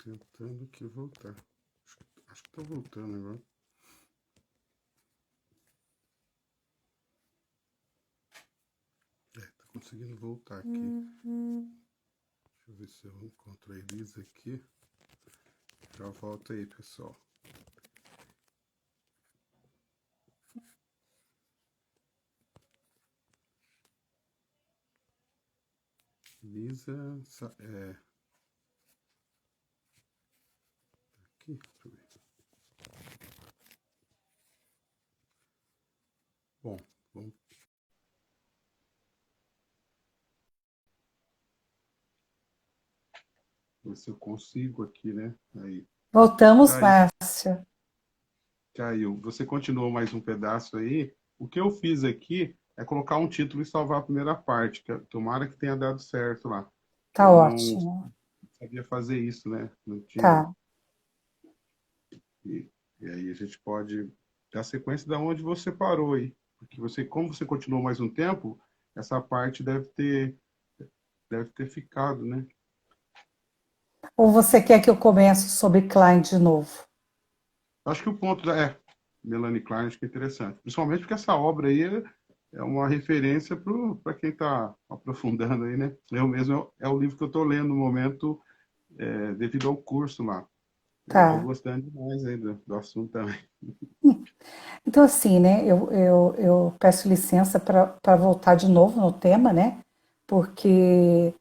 tentando aqui voltar. Acho que tá voltando agora. Tá conseguindo voltar aqui. Deixa eu ver se eu encontro a Elisa aqui. Já volto aí, pessoal. Elisa, aqui, deixa eu ver. Bom, vamos ver se eu consigo aqui, né? Aí. Voltamos, Márcia. Caiu. Você continuou mais um pedaço aí. O que eu fiz aqui é colocar um título e salvar a primeira parte. Tomara que tenha dado certo lá. Tá Eu não ótimo. sabia fazer isso, né? Não tinha. Tá. E aí a gente pode dar sequência da onde você parou aí. Porque como você continuou mais um tempo, essa parte deve ter ficado, né? Ou você quer que eu comece sobre Klein de novo? Acho que o ponto Melanie Klein, acho que é interessante. Principalmente porque essa obra aí é uma referência para quem está aprofundando aí, né? Eu mesmo é o livro que eu estou lendo no momento, devido ao curso lá. Eu estou Tá. gostando demais aí do assunto também. Então, assim, né? Eu peço licença para voltar de novo no tema, né? Porque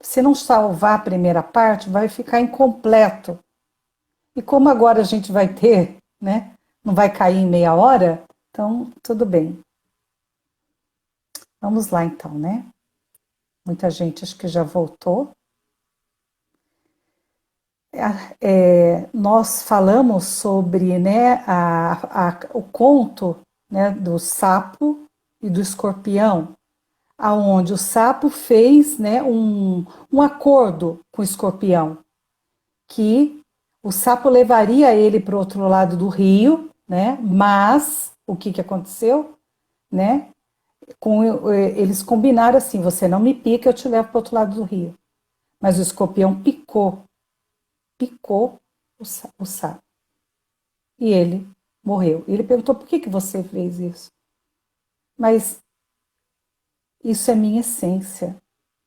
se não salvar a primeira parte, vai ficar incompleto. E como agora a gente vai ter, né? Não vai cair em meia hora, então tudo bem. Vamos lá, então, né? Muita gente acho que já voltou. Nós falamos sobre, né, o conto, né, do sapo e do escorpião, aonde o sapo fez, né, um acordo com o escorpião, que o sapo levaria ele para o outro lado do rio, né, mas o que aconteceu? Né, eles combinaram assim, você não me pica, eu te levo para o outro lado do rio. Mas o escorpião picou o sapo. E ele morreu. Ele perguntou: por que você fez isso? Mas isso é minha essência,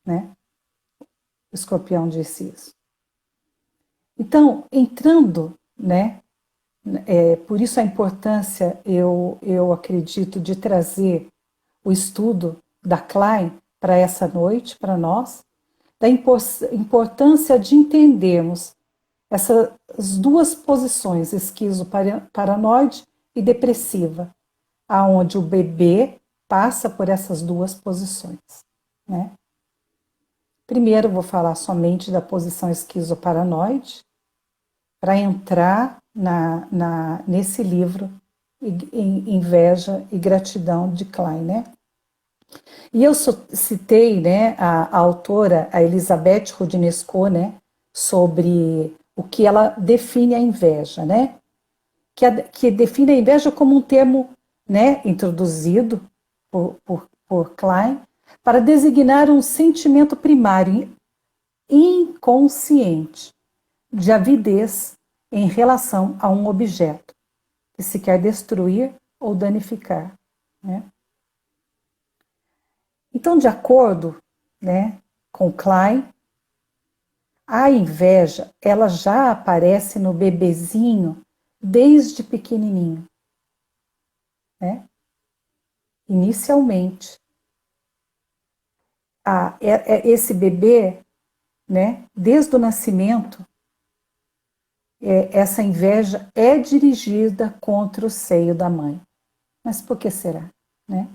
né? O escorpião disse isso. Então, entrando, né? Por isso a importância, eu acredito, de trazer o estudo da Klein para essa noite, para nós, da importância de entendermos essas duas posições, esquizoparanoide e depressiva, aonde o bebê passa por essas duas posições, né? Primeiro vou falar somente da posição esquizoparanoide, para entrar nesse livro Inveja e Gratidão de Klein, né? E eu citei, né, a autora, a Elizabeth Roudinesco, né, sobre o que ela define a inveja, né? Que define a inveja como um termo, né, introduzido por Klein para designar um sentimento primário inconsciente de avidez em relação a um objeto que se quer destruir ou danificar, né? Então, de acordo, né, com Klein, a inveja ela já aparece no bebezinho desde pequenininho, né? Inicialmente, esse bebê, né, desde o nascimento, essa inveja é dirigida contra o seio da mãe. Mas por que será, né?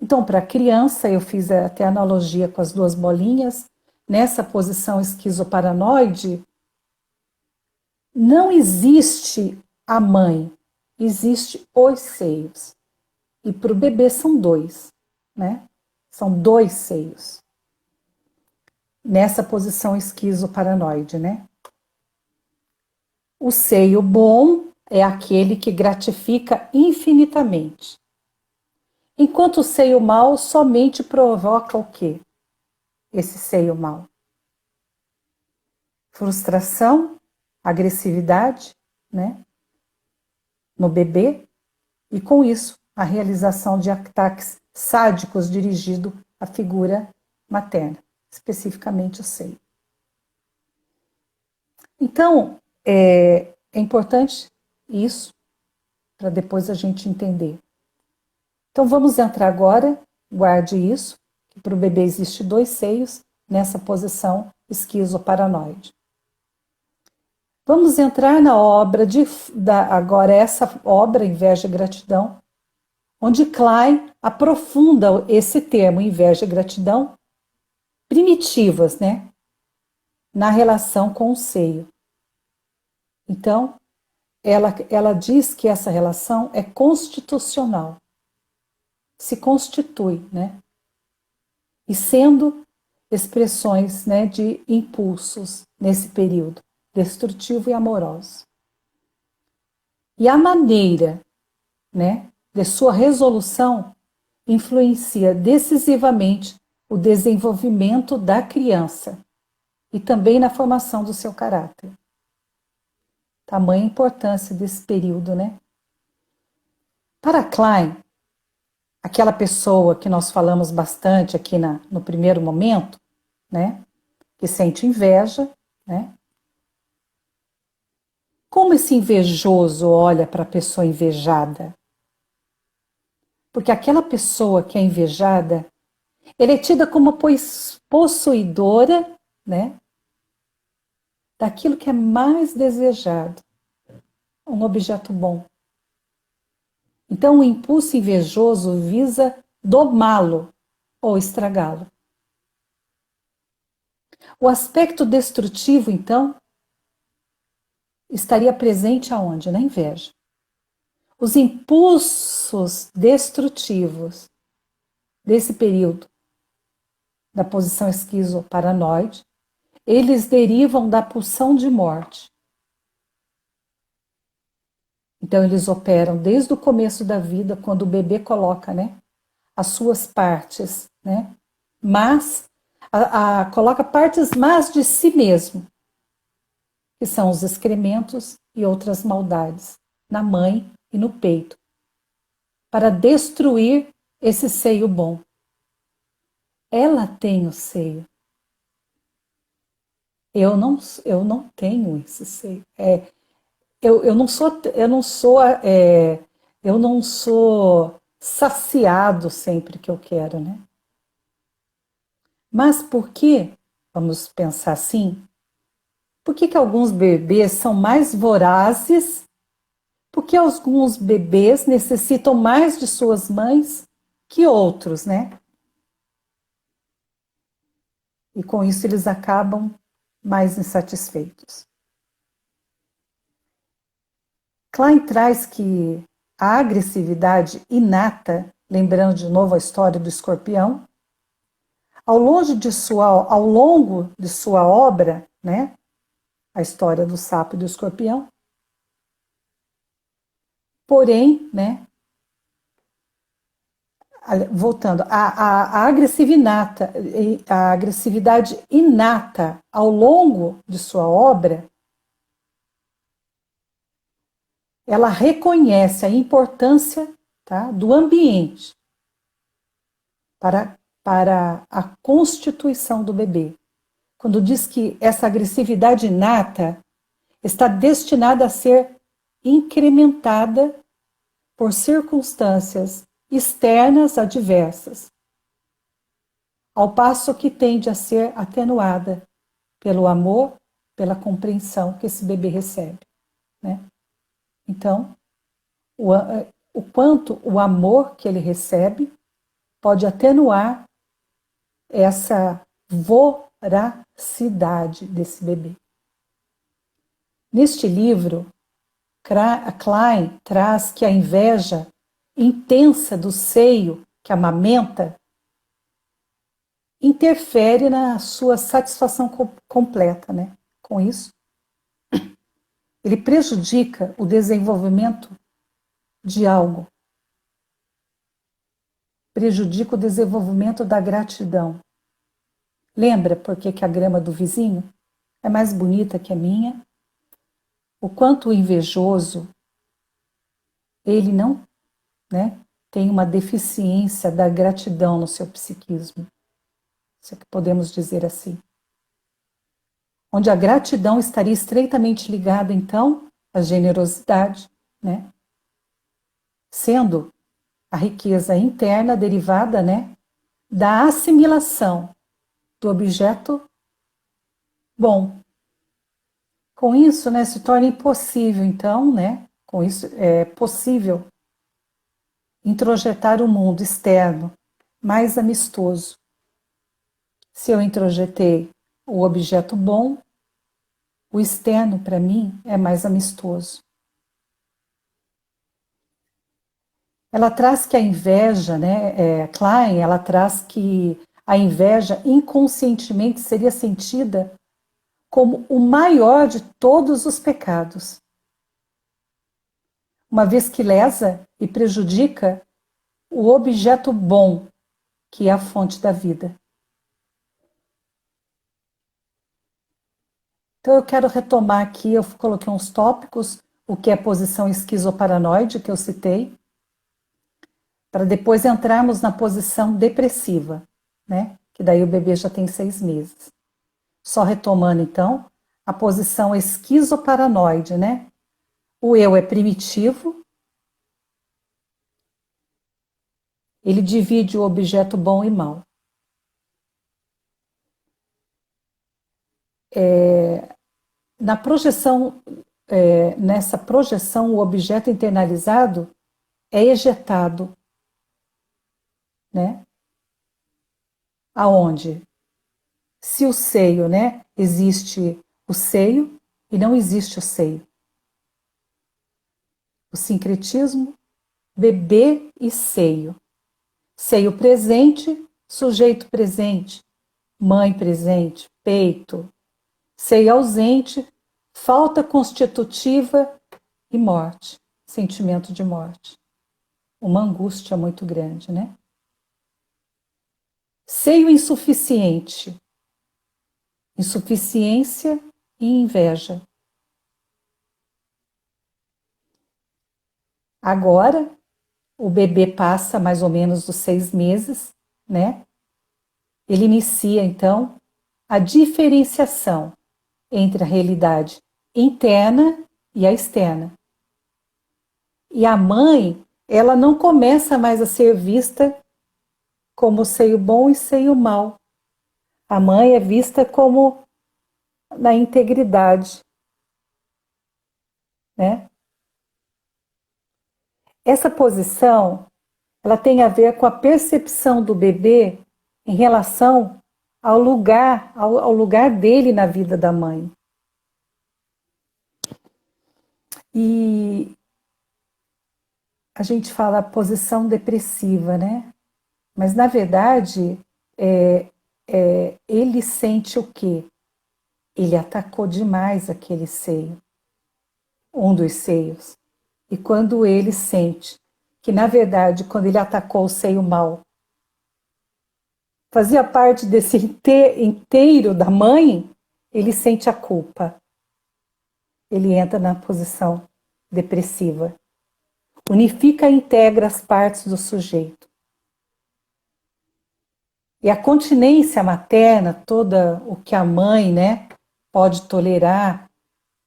Então, para a criança, eu fiz até analogia com as duas bolinhas. Nessa posição esquizoparanoide, não existe a mãe, existe os seios. E para o bebê são dois, né? São dois seios. Nessa posição esquizoparanoide, né? O seio bom é aquele que gratifica infinitamente. Enquanto o seio mau somente provoca o quê? Esse seio mau. frustração, agressividade, né, no bebê, e com isso a realização de ataques sádicos dirigidos à figura materna, especificamente o seio. Então, é importante isso para depois a gente entender. Então vamos entrar agora, guarde isso, que para o bebê existe 2 seios nessa posição esquizoparanoide. Vamos entrar na obra agora essa obra, Inveja e Gratidão, onde Klein aprofunda esse termo, inveja e gratidão, primitivas, né? Na relação com o seio. Então, ela diz que essa relação é constitucional, se constitui, né? E sendo expressões, né, de impulsos nesse período, destrutivo e amoroso. E a maneira, né, de sua resolução influencia decisivamente o desenvolvimento da criança e também na formação do seu caráter. Tamanha importância desse período, né? Para Klein, aquela pessoa que nós falamos bastante aqui no primeiro momento, né? Que sente inveja, né? Como esse invejoso olha para a pessoa invejada? Porque aquela pessoa que é invejada, ela é tida como possuidora, né? Daquilo que é mais desejado, um objeto bom. Então, o impulso invejoso visa domá-lo ou estragá-lo. O aspecto destrutivo, então, estaria presente aonde? Na inveja. Os impulsos destrutivos desse período da posição esquizoparanoide, eles derivam da pulsão de morte. Então, eles operam desde o começo da vida, quando o bebê coloca, né, as suas partes, né, mas coloca partes más de si mesmo, que são os excrementos e outras maldades, na mãe e no peito, para destruir esse seio bom. Ela tem o seio. Eu não tenho esse seio. Eu não sou saciado sempre que eu quero, né? Mas por que, vamos pensar assim, por que alguns bebês são mais vorazes? Porque alguns bebês necessitam mais de suas mães que outros, né? E com isso eles acabam mais insatisfeitos. Klein traz que a agressividade inata, lembrando de novo a história do escorpião, ao longo de sua obra, né, a história do sapo e do escorpião, porém, né, voltando, a agressividade inata ao longo de sua obra, ela reconhece a importância, tá, do ambiente para a constituição do bebê. Quando diz que essa agressividade inata está destinada a ser incrementada por circunstâncias externas adversas, ao passo que tende a ser atenuada pelo amor, pela compreensão que esse bebê recebe, né? Então, o quanto o amor que ele recebe pode atenuar essa voracidade desse bebê. Neste livro, Klein traz que a inveja intensa do seio que amamenta interfere na sua satisfação completa, né? Com isso, ele prejudica o desenvolvimento de algo, prejudica o desenvolvimento da gratidão. Lembra por que a grama do vizinho é mais bonita que a minha. O quanto o invejoso, ele não, né, tem uma deficiência da gratidão no seu psiquismo, se é que podemos dizer assim. Onde a gratidão estaria estreitamente ligada, então, à generosidade, né? Sendo a riqueza interna derivada, né, da assimilação do objeto bom. Com isso, né, se torna impossível, então, né, com isso é possível introjetar o mundo externo mais amistoso. Se eu introjetei o objeto bom, o externo, para mim, é mais amistoso. Ela traz que a inveja, né, Klein, ela traz que a inveja inconscientemente seria sentida como o maior de todos os pecados, uma vez que lesa e prejudica o objeto bom, que é a fonte da vida. Então eu quero retomar aqui, eu coloquei uns tópicos, o que é a posição esquizoparanoide, que eu citei, para depois entrarmos na posição depressiva, né? Que daí o bebê já tem 6 meses. Só retomando então, a posição esquizoparanoide, né? O eu é primitivo, ele divide o objeto bom e mal. Na projeção, nessa projeção, o objeto internalizado é ejetado, né? Aonde? Se o seio, né? Existe o seio e não existe o seio. O sincretismo, bebê e seio. Seio presente, sujeito presente, mãe presente, peito. Seio ausente, falta constitutiva e morte, sentimento de morte. Uma angústia muito grande, né? Seio insuficiente, insuficiência e inveja. Agora, o bebê passa mais ou menos dos 6 meses, né? Ele inicia, então, a diferenciação entre a realidade interna e a externa. E a mãe, ela não começa mais a ser vista como seio bom e seio mau. A mãe é vista como na integridade, né? Essa posição, ela tem a ver com a percepção do bebê em relação ao lugar dele na vida da mãe. E a gente fala posição depressiva, né? Mas, na verdade, ele sente o quê? Ele atacou demais aquele seio, um dos seios. E quando ele sente que, na verdade, quando ele atacou o seio mal, fazia parte desse inteiro da mãe, ele sente a culpa. Ele entra na posição depressiva. Unifica e integra as partes do sujeito. E a continência materna, toda o que a mãe, né, pode tolerar,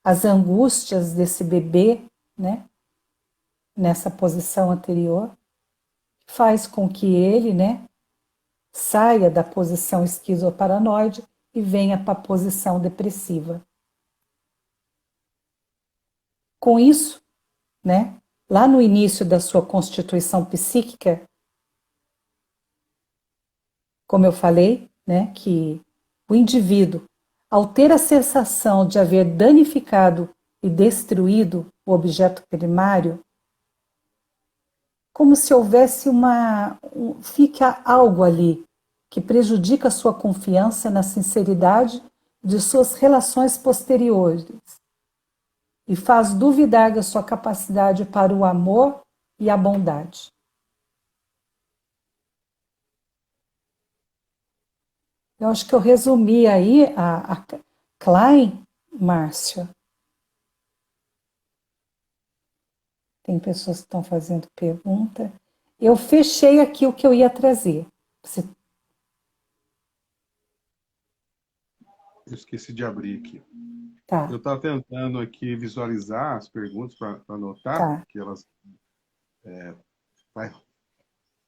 as angústias desse bebê, né, nessa posição anterior, faz com que ele, né, saia da posição esquizoparanoide e venha para a posição depressiva. Com isso, né, lá no início da sua constituição psíquica, como eu falei, né, que o indivíduo, ao ter a sensação de haver danificado e destruído o objeto primário, como se houvesse fica algo ali que prejudica a sua confiança na sinceridade de suas relações posteriores e faz duvidar da sua capacidade para o amor e a bondade. Eu acho que eu resumi aí Klein, Márcia. Tem pessoas que estão fazendo pergunta. Eu fechei aqui o que eu ia trazer. Eu esqueci de abrir aqui. Tá, Eu estava tentando aqui visualizar as perguntas para anotar, tá. que elas vai,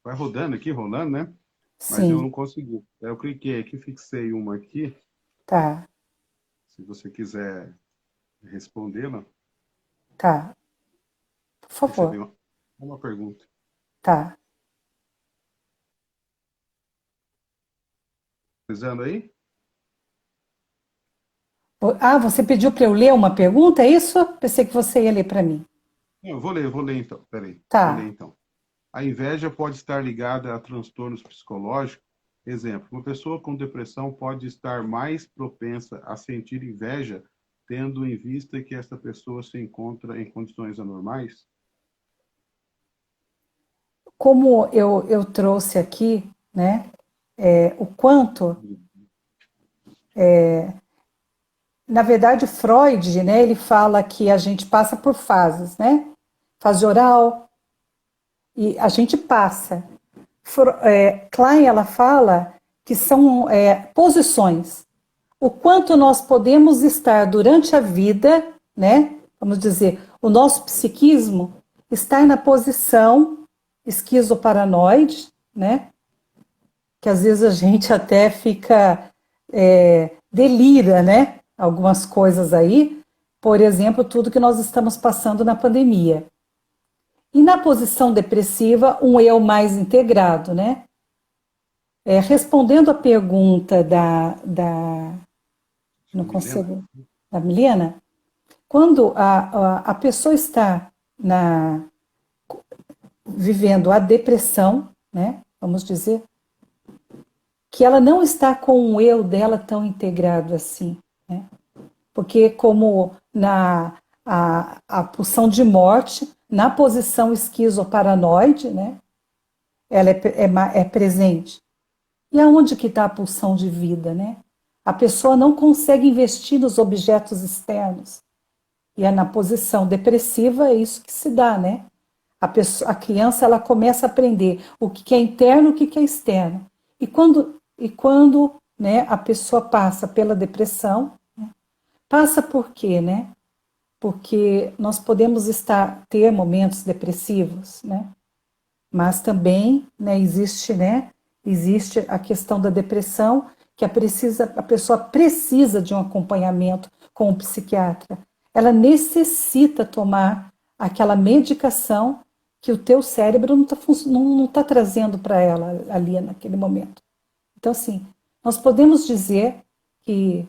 vai rodando aqui, rolando, né? Mas eu Sim, não consegui. Eu cliquei aqui, fixei uma aqui. tá, Se você quiser respondê-la, tá. Por recebi favor, uma pergunta. tá. Precisando aí? Ah, você pediu para eu ler uma pergunta, é isso? Pensei que você ia ler para mim. Não, eu vou ler então. Peraí, vou ler Tá. então. A inveja pode estar ligada a transtornos psicológicos. Exemplo, uma pessoa com depressão pode estar mais propensa a sentir inveja, tendo em vista que essa pessoa se encontra em condições anormais? Como eu trouxe aqui, né, o quanto, na verdade, Freud, né, ele fala que a gente passa por fases, né? Fase oral, e a gente passa. Klein, ela fala que são posições. O quanto nós podemos estar durante a vida, né? Vamos dizer, o nosso psiquismo estar na posição esquizoparanoide, né? Que às vezes a gente até fica delira, né? Algumas coisas aí, por exemplo, tudo que nós estamos passando na pandemia. E na posição depressiva, um eu mais integrado, né? Respondendo a pergunta não Milena? consigo, da Milena, quando a pessoa está vivendo a depressão, né? Vamos dizer, que ela não está com o eu dela tão integrado assim, né? Porque como a pulsão de morte, na posição esquizoparanoide, né? Ela é presente. E aonde que está a pulsão de vida, né? A pessoa não consegue investir nos objetos externos. E é na posição depressiva é isso que se dá, né? A criança ela começa a aprender o que é interno, o que é externo. E quando né, a pessoa passa pela depressão, passa por quê, né? Porque nós podemos ter momentos depressivos, né? Mas também, existe a questão da depressão, que a pessoa precisa de um acompanhamento com o psiquiatra. Ela necessita tomar aquela medicação que o teu cérebro não tá trazendo para ela ali naquele momento. Então, assim, nós podemos dizer que,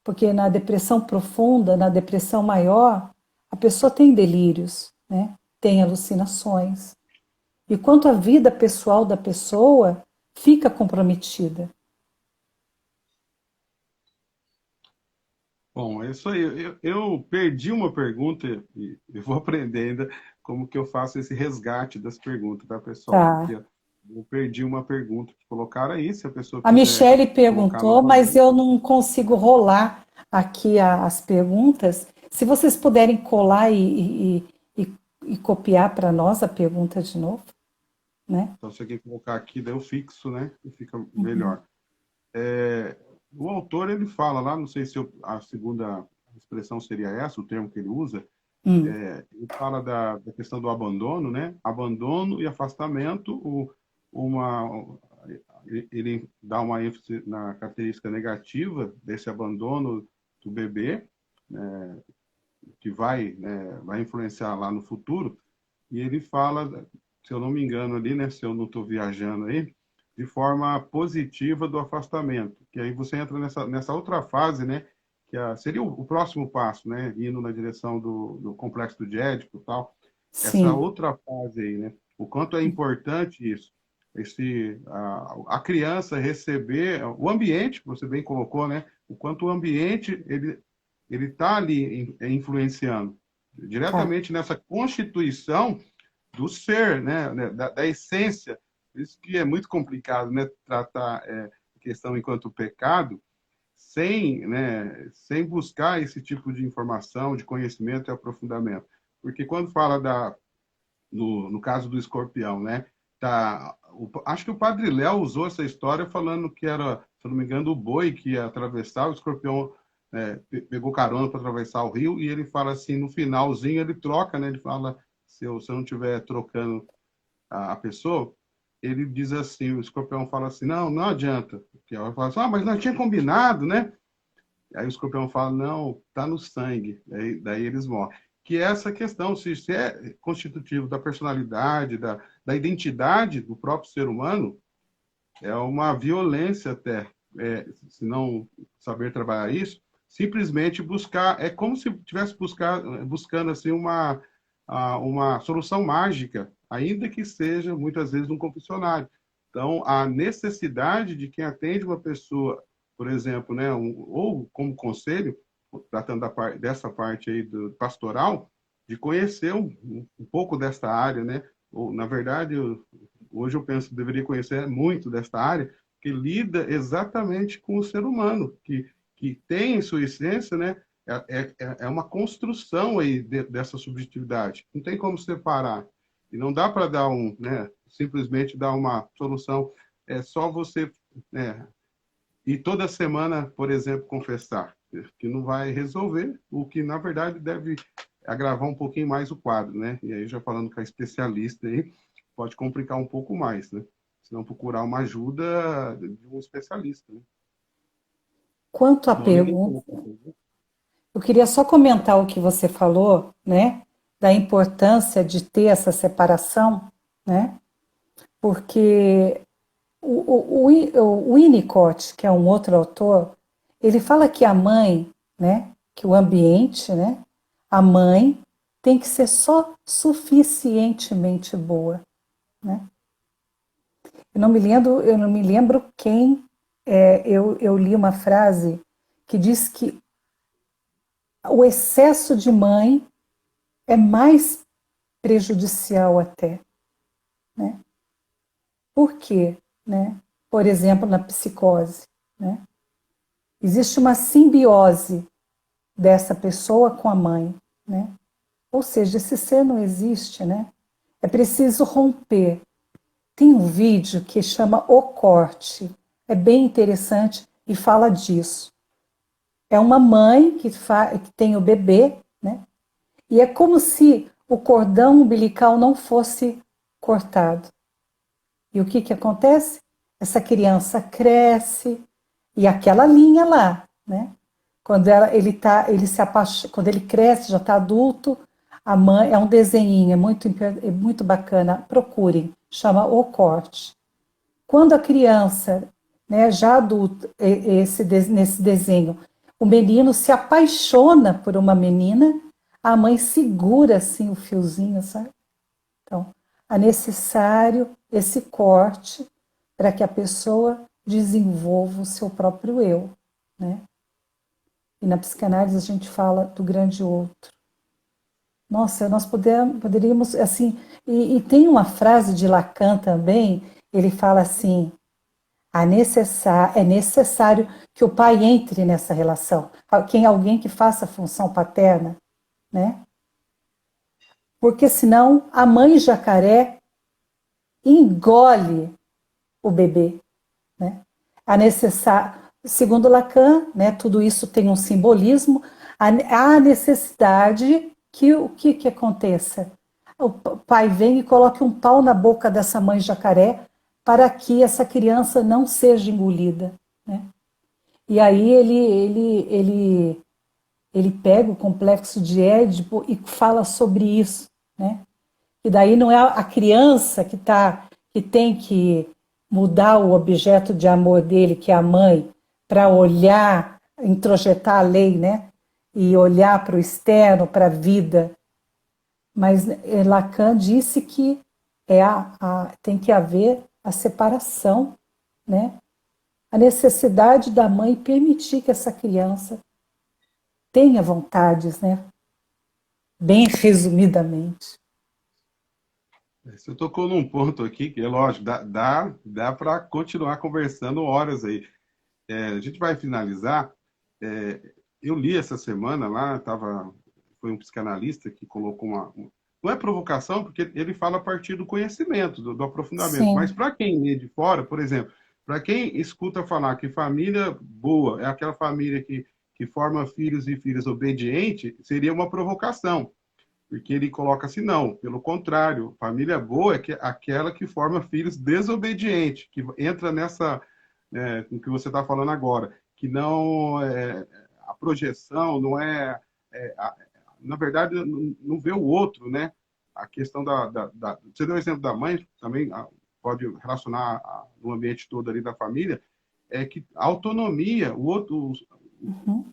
porque na depressão profunda, na depressão maior, a pessoa tem delírios, né? Tem alucinações, e quanto a vida pessoal da pessoa fica comprometida. Bom, é isso aí. Eu perdi uma pergunta e eu vou aprender ainda como que eu faço esse resgate das perguntas, tá, pessoal? Porque Tá. eu perdi uma pergunta que colocaram aí, se a pessoa A quiser Michele colocar perguntou, mas novamente. eu não consigo rolar aqui as perguntas. Se vocês puderem colar e copiar para nós a pergunta de novo, né? Então, se você quer colocar aqui, daí eu fixo, né? E fica Uhum. melhor. O autor, ele fala lá, não sei se a segunda expressão seria essa, o termo que ele usa, Hum. ele fala da questão do abandono, né? Abandono e afastamento, uma, ele dá uma ênfase na característica negativa desse abandono do bebê, né? Que vai influenciar lá no futuro, e ele fala, se eu não me engano ali, né? Se eu não estou viajando aí, de forma positiva do afastamento, que aí você entra nessa outra fase, né? Que seria o próximo passo, né? Indo na direção do complexo de Édipo e tal. Essa Sim, outra fase aí, né? O quanto é importante isso. A criança receber o ambiente, você bem colocou, né? O quanto o ambiente ele está ali influenciando tá. diretamente nessa constituição do ser, né, da essência. Por isso que é muito complicado, né, tratar a questão enquanto pecado sem buscar esse tipo de informação, de conhecimento e aprofundamento. Porque quando fala no caso do escorpião, né? Acho que o Padre Léo usou essa história falando que era, se não me engano, o boi que ia atravessar, o escorpião pegou carona para atravessar o rio, e ele fala assim, no finalzinho ele troca, né? Ele fala, se eu não estiver trocando a pessoa, ele diz assim, o escorpião fala assim, não adianta. Porque ela fala assim, mas nós tinha combinado, né? Aí o escorpião fala, não, tá no sangue. Daí eles morrem. Que é essa questão, se isso é constitutivo da personalidade, da identidade do próprio ser humano, é uma violência até, se não saber trabalhar isso, simplesmente buscar, é como se estivesse buscando assim, uma solução mágica, ainda que seja, muitas vezes, um confessionário. Então, a necessidade de quem atende uma pessoa, por exemplo, né, ou como conselho, tratando dessa parte aí do pastoral, de conhecer um pouco desta área, né? Ou, na verdade, hoje eu penso que deveria conhecer muito desta área, que lida exatamente com o ser humano, que tem em sua essência, né? É uma construção aí dessa subjetividade. Não tem como separar. E não dá para dar simplesmente dar uma solução. É só você, né, e toda semana, por exemplo, confessar, que não vai resolver, o que na verdade deve agravar um pouquinho mais o quadro, né? E aí já falando com a especialista aí, pode complicar um pouco mais, né? Se não procurar uma ajuda de um especialista, né? Quanto à Não, nem pergunta, pouco. eu queria só comentar o que você falou, né, da importância de ter essa separação, né, porque o Winnicott, que é um outro autor, ele fala que a mãe, né, que o ambiente, né, a mãe tem que ser só suficientemente boa, né? Eu não me lembro quem, eu li uma frase que diz que o excesso de mãe é mais prejudicial até, né? Por quê? Né? Por exemplo, na psicose, né? Existe uma simbiose dessa pessoa com a mãe, né? Ou seja, esse ser não existe, né? É preciso romper. Tem um vídeo que chama O Corte, é bem interessante e fala disso. É uma mãe que tem o bebê, né? E é como se o cordão umbilical não fosse cortado. E o que acontece? Essa criança cresce e aquela linha lá, né? Quando ele cresce, já está adulto, a mãe é um desenhinho, é muito bacana. Procurem, chama O Corte. Quando a criança, né, já adulta, nesse desenho, o menino se apaixona por uma menina, a mãe segura assim o fiozinho, sabe? Então, é necessário esse corte para que a pessoa desenvolva o seu próprio eu, né? E na psicanálise a gente fala do grande outro. Nossa, nós poderíamos, assim, e tem uma frase de Lacan também, ele fala assim, é necessário que o pai entre nessa relação, alguém que faça a função paterna, né? Porque senão a mãe jacaré engole o bebê, né? Segundo Lacan, né, tudo isso tem um simbolismo, há necessidade que o que aconteça? O pai vem e coloque um pau na boca dessa mãe jacaré para que essa criança não seja engolida, né? E aí ele pega o complexo de Édipo e fala sobre isso, né? E daí não é a criança que tem que mudar o objeto de amor dele, que é a mãe, para olhar, introjetar a lei, né? E olhar para o externo, para a vida. Mas Lacan disse que tem que haver a separação, né? A necessidade da mãe permitir que essa criança tenha vontades, né? Bem resumidamente. Você tocou num ponto aqui que é lógico, dá para continuar conversando horas aí. a gente vai finalizar. Eu li essa semana lá, foi um psicanalista que colocou não é provocação, porque ele fala a partir do conhecimento, do aprofundamento, mas Sim. para quem lê de fora, por exemplo, para quem escuta falar que família boa é aquela família que forma filhos e filhas obedientes, seria uma provocação, porque ele coloca assim, não, pelo contrário, família boa é aquela que forma filhos desobedientes, que entra nessa, com o que você está falando agora, que não a projeção não é na verdade não vê o outro, né? A questão você deu o exemplo da mãe, também pode relacionar no ambiente todo ali da família, é que a autonomia, o outro, Uhum.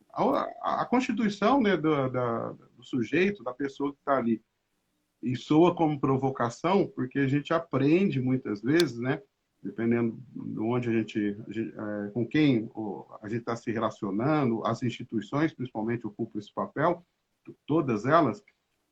a constituição, né, do sujeito, da pessoa que está ali, e soa como provocação, porque a gente aprende muitas vezes, né, dependendo de onde com quem a gente está se relacionando, as instituições, principalmente, ocupam esse papel, todas elas,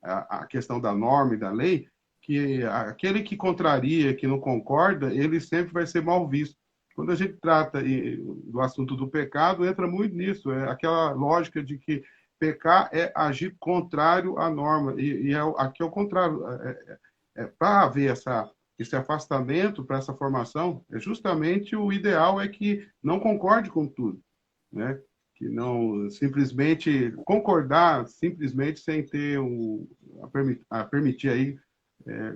a questão da norma e da lei, que aquele que contraria, que não concorda, ele sempre vai ser mal visto. Quando a gente trata do assunto do pecado, entra muito nisso, é aquela lógica de que pecar é agir contrário à norma, aqui é o contrário. Para haver esse afastamento, para essa formação, justamente o ideal é que não concorde com tudo, né? Que não simplesmente concordar, simplesmente sem ter permitir aí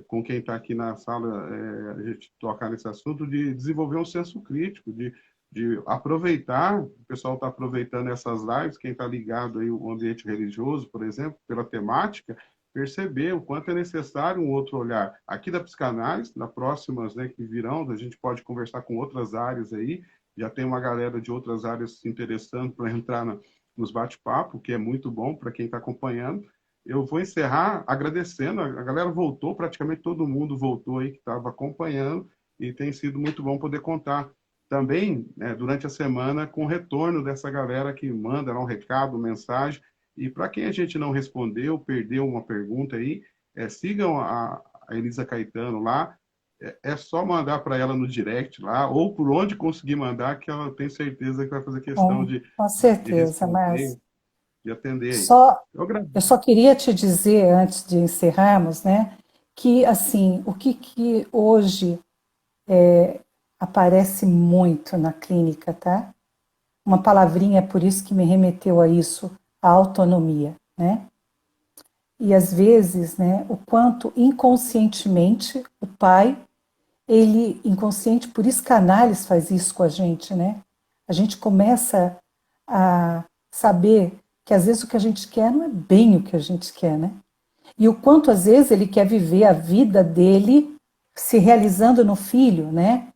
com quem está aqui na sala a gente tocar nesse assunto de desenvolver um senso crítico, de aproveitar, o pessoal está aproveitando essas lives, quem está ligado aí ao ambiente religioso, por exemplo, pela temática, perceber o quanto é necessário um outro olhar. Aqui da psicanálise, nas próximas, né, que virão, a gente pode conversar com outras áreas aí, já tem uma galera de outras áreas se interessando para entrar nos bate-papo, que é muito bom para quem está acompanhando. Eu vou encerrar agradecendo, a galera voltou, praticamente todo mundo voltou aí que estava acompanhando, e tem sido muito bom poder contar também, né, durante a semana, com o retorno dessa galera que manda lá um recado, mensagem, e para quem a gente não respondeu, perdeu uma pergunta aí, sigam a Elisa Caetano lá, é só mandar para ela no direct lá, ou por onde conseguir mandar, que ela tem certeza que vai fazer questão Com de certeza, mas responder, de atender aí. só Eu eu agradeço. só queria te dizer antes de encerrarmos, né, que assim, o que hoje aparece muito na clínica, tá? Uma palavrinha, por isso que me remeteu a isso, a autonomia, né? E às vezes, né, o quanto inconscientemente o pai, ele inconsciente, por isso que a análise faz isso com a gente, né? A gente começa a saber que às vezes o que a gente quer não é bem o que a gente quer, né? E o quanto às vezes ele quer viver a vida dele se realizando no filho, né?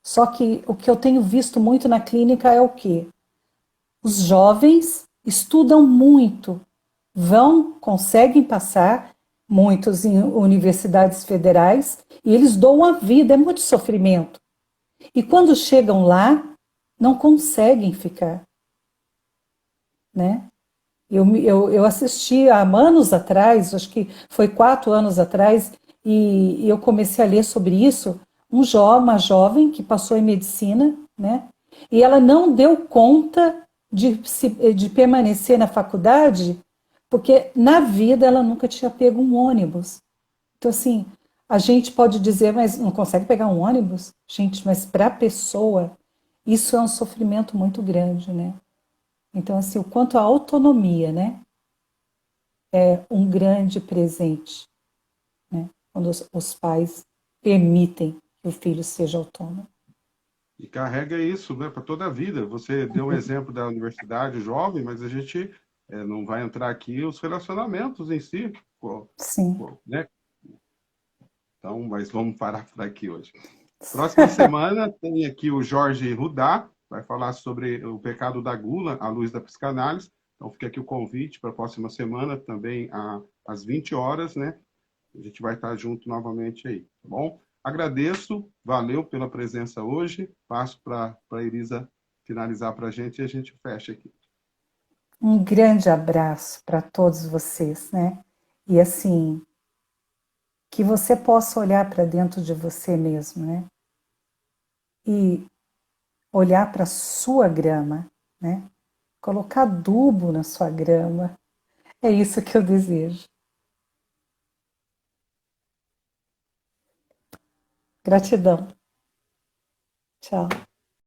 Só que o que eu tenho visto muito na clínica é o quê? Os jovens estudam muito, conseguem passar, muitos em universidades federais, e eles doam a vida, é muito sofrimento. E quando chegam lá, não conseguem ficar, né? Eu assisti há anos atrás, acho que foi 4 anos atrás, e eu comecei a ler sobre isso, uma jovem que passou em medicina, né? E ela não deu conta de permanecer na faculdade, porque na vida ela nunca tinha pego um ônibus. Então, assim, a gente pode dizer, mas não consegue pegar um ônibus? Gente, mas para a pessoa, isso é um sofrimento muito grande, né? Então, assim, o quanto a autonomia, né? Um grande presente, né? Quando os pais permitem que o filho seja autônomo. E carrega isso, né, para toda a vida. Você deu um exemplo da universidade jovem, mas a gente não vai entrar aqui os relacionamentos em si, pô, Sim. né? Então, mas vamos parar por aqui hoje. Próxima semana tem aqui o Jorge Rudá, vai falar sobre o pecado da gula à luz da psicanálise. Então, fica aqui o convite para a próxima semana, também às 20 horas, né? A gente vai estar junto novamente aí, tá bom? Agradeço, valeu pela presença hoje. Passo para a Elisa finalizar para a gente e a gente fecha aqui. Um grande abraço para todos vocês, né? E assim, que você possa olhar para dentro de você mesmo, né? E olhar para a sua grama, né? Colocar adubo na sua grama. É isso que eu desejo. Gratidão. Tchau.